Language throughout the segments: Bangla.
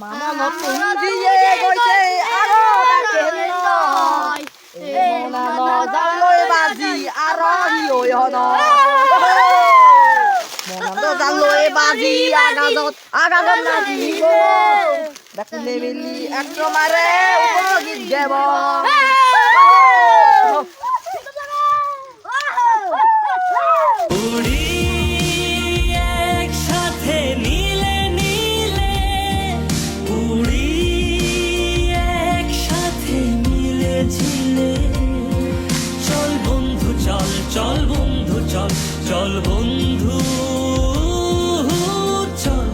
মামা নতুন দিয়ে গৈছে আৰু তাকেন মনা নজালৈ বাজি আৰু হিয়ৈ হন মনা নজালৈ বাজি আগাজত নাচিব দেখোনে মিলি একমাৰে উপগীত গাব চল বন্ধু চল চল বন্ধু চল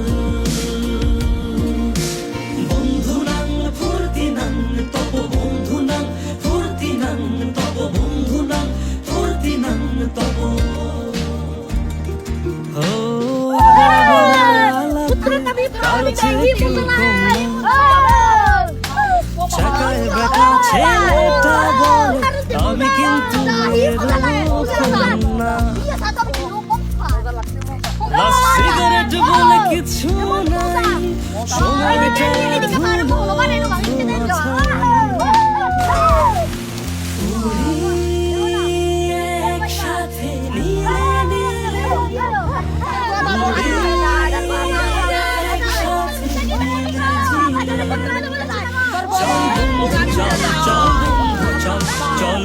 বন্ধু নাং ফুর্তি নাং তব বন্ধু নাং ফুর্তি নাং তব বন্ধু নাং ফুর্তি নাং তব চাকায় বেটা ছেলেটা বল আমি কিন্তু সিগারেট বলে কিছু নাই সময়টা একসাথে চল চল চল